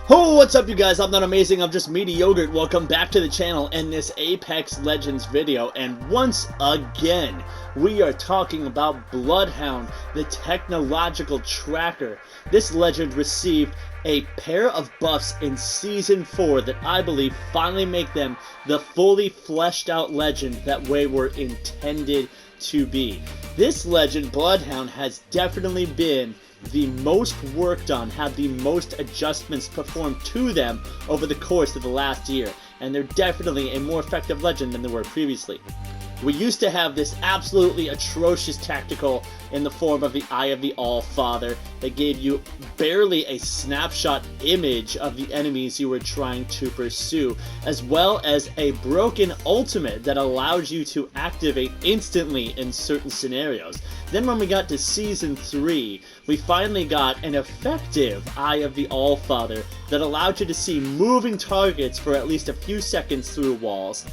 Oh, what's up you guys? I'm not amazing, I'm just meaty yogurt. Welcome back to the channel in this Apex Legends video, and once again, we are talking about Bloodhound, the technological tracker. This legend received a pair of buffs in Season 4 that I believe finally make them the fully fleshed out legend that they were intended to be. This legend, Bloodhound, has definitely been the most worked on, had the most adjustments performed to them over the course of the last year, and they're definitely a more effective legend than they were previously. We used to have this absolutely atrocious tactical in the form of the Eye of the All-Father that gave you barely a snapshot image of the enemies you were trying to pursue, as well as a broken ultimate that allowed you to activate instantly in certain scenarios. Then when we got to Season 3, we finally got an effective Eye of the All-Father that allowed you to see moving targets for at least a few seconds through walls.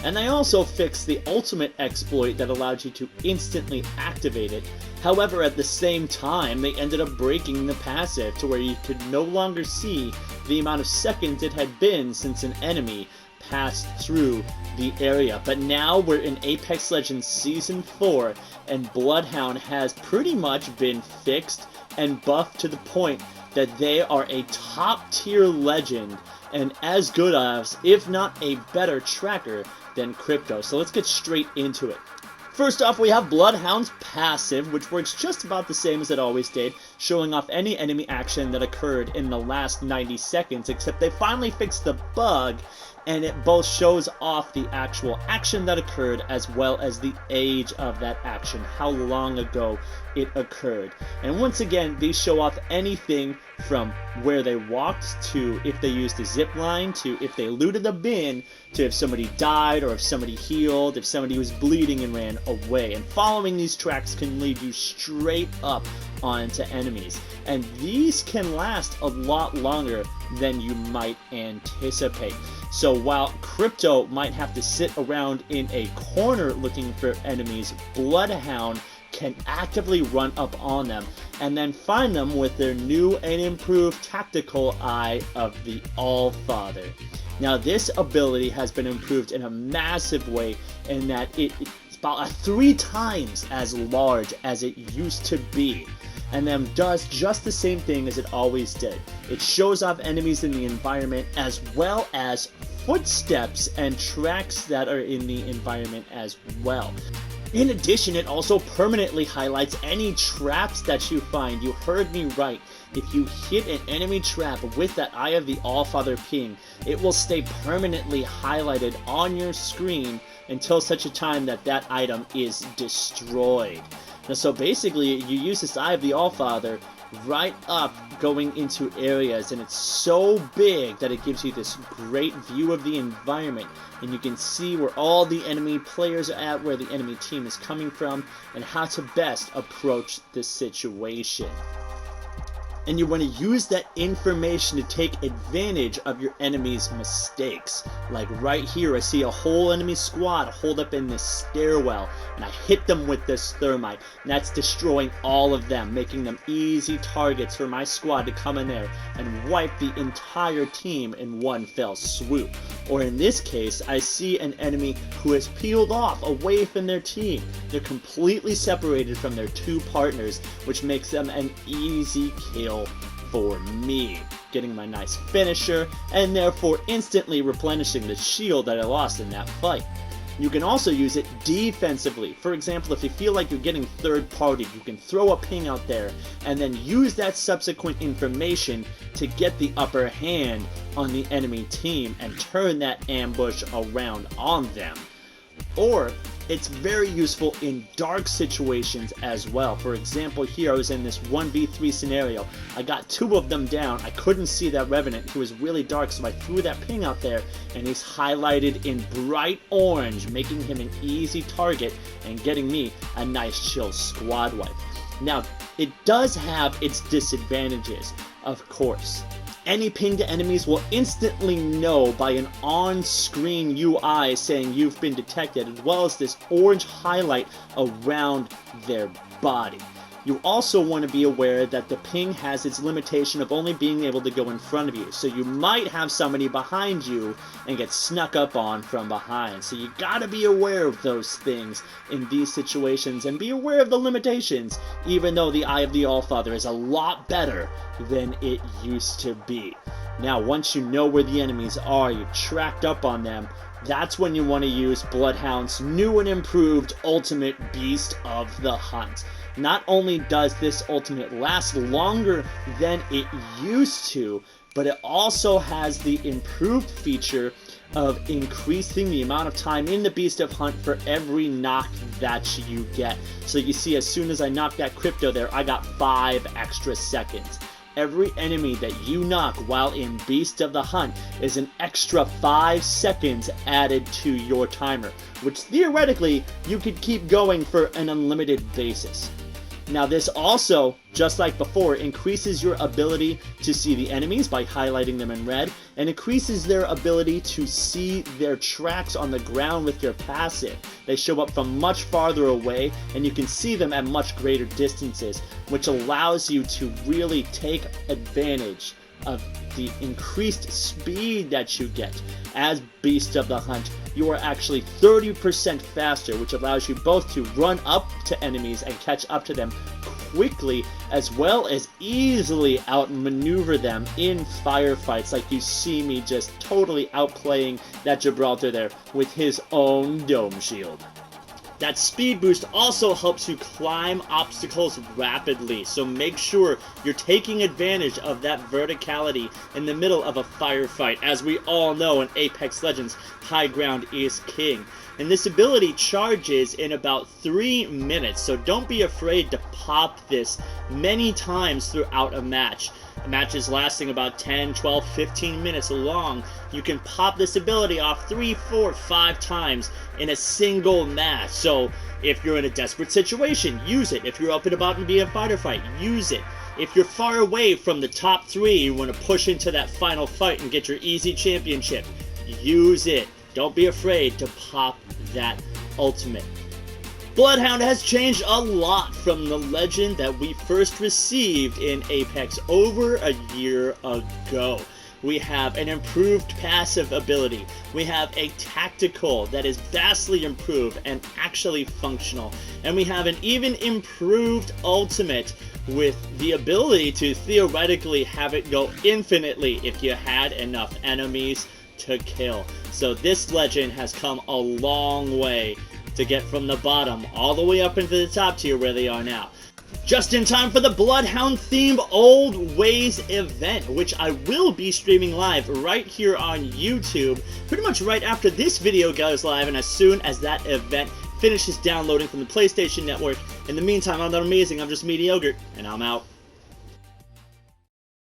And they also fixed the ultimate exploit that allowed you to instantly activate it. However, at the same time, they ended up breaking the passive to where you could no longer see the amount of seconds it had been since an enemy passed through the area. But now we're in Apex Legends Season 4, and Bloodhound has pretty much been fixed and buffed to the point that they are a top tier legend and as good as, if not a better tracker than Crypto. So let's get straight into it. First off, we have Bloodhound's passive, which works just about the same as it always did, showing off any enemy action that occurred in the last 90 seconds, except they finally fixed the bug, and it both shows off the actual action that occurred as well as the age of that action, how long ago it occurred. And once again, these show off anything from where they walked, to if they used a zip line, to if they looted a bin, to if somebody died or if somebody healed, if somebody was bleeding and ran away. And following these tracks can lead you straight up onto enemies. And these can last a lot longer than you might anticipate. So while Crypto might have to sit around in a corner looking for enemies, Bloodhound can actively run up on them and then find them with their new and improved tactical Eye of the All-Father. Now this ability has been improved in a massive way in that it's about 3 times as large as it used to be, and then does just the same thing as it always did. It shows off enemies in the environment as well as footsteps and tracks that are in the environment as well. In addition, it also permanently highlights any traps that you find. You heard me right. If you hit an enemy trap with that Eye of the All-Father ping, it will stay permanently highlighted on your screen until such a time that that item is destroyed. Now, so basically, you use this Eye of the All-Father right up going into areas, and it's so big that it gives you this great view of the environment, and you can see where all the enemy players are at, where the enemy team is coming from, and how to best approach the situation. And you want to use that information to take advantage of your enemy's mistakes. Like right here, I see a whole enemy squad hold up in this stairwell, and I hit them with this thermite, and that's destroying all of them, making them easy targets for my squad to come in there and wipe the entire team in one fell swoop. Or in this case, I see an enemy who has peeled off away from their team. They're completely separated from their 2 partners, which makes them an easy kill for me, getting my nice finisher and therefore instantly replenishing the shield that I lost in that fight. You can also use it defensively. For example, if you feel like you're getting third party, you can throw a ping out there and then use that subsequent information to get the upper hand on the enemy team and turn that ambush around on them. Or it's very useful in dark situations as well. For example, here I was in this 1v3 scenario. I got 2 of them down. I couldn't see that Revenant. He was really dark, so I threw that ping out there, and he's highlighted in bright orange, making him an easy target and getting me a nice chill squad wipe. Now, it does have its disadvantages, of course. Any ping to enemies will instantly know by an on-screen UI saying you've been detected, as well as this orange highlight around their body. You also want to be aware that the ping has its limitation of only being able to go in front of you. So you might have somebody behind you and get snuck up on from behind. So you gotta be aware of those things in these situations and be aware of the limitations, even though the Eye of the Allfather is a lot better than it used to be. Now, once you know where the enemies are, you've tracked up on them, that's when you want to use Bloodhound's new and improved ultimate Beast of the Hunt. Not only does this ultimate last longer than it used to, but it also has the improved feature of increasing the amount of time in the Beast of Hunt for every knock that you get. So you see, as soon as I knocked that crypto there, I got 5 extra seconds. Every enemy that you knock while in Beast of the Hunt is an extra 5 seconds added to your timer, which theoretically you could keep going for an unlimited basis. Now this also, just like before, increases your ability to see the enemies by highlighting them in red, and increases their ability to see their tracks on the ground with your passive. They show up from much farther away, and you can see them at much greater distances, which allows you to really take advantage of the increased speed that you get. As Beast of the Hunt, you are actually 30% faster, which allows you both to run up to enemies and catch up to them quickly, as well as easily outmaneuver them in firefights, like you see me just totally outplaying that Gibraltar there with his own dome shield. That speed boost also helps you climb obstacles rapidly, so make sure you're taking advantage of that verticality in the middle of a firefight. As we all know in Apex Legends, high ground is king. And this ability charges in about 3 minutes, so don't be afraid to pop this many times throughout a match. Matches lasting about 10, 12, 15 minutes long, you can pop this ability off 3, 4, 5 times in a single match. So if you're in a desperate situation, use it. If you're up and about and be a fighter fight, use it. If you're far away from the top 3, you want to push into that final fight and get your easy championship, use it. Don't be afraid to pop that ultimate. Bloodhound has changed a lot from the legend that we first received in Apex over a year ago. We have an improved passive ability. We have a tactical that is vastly improved and actually functional. And we have an even improved ultimate with the ability to theoretically have it go infinitely if you had enough enemies to kill. So this legend has come a long way to get from the bottom all the way up into the top tier where they are now. Just in time for the Bloodhound themed Old Ways event, which I will be streaming live right here on YouTube, pretty much right after this video goes live and as soon as that event finishes downloading from the PlayStation Network. In the meantime, I'm not amazing, I'm just mediocre, and I'm out.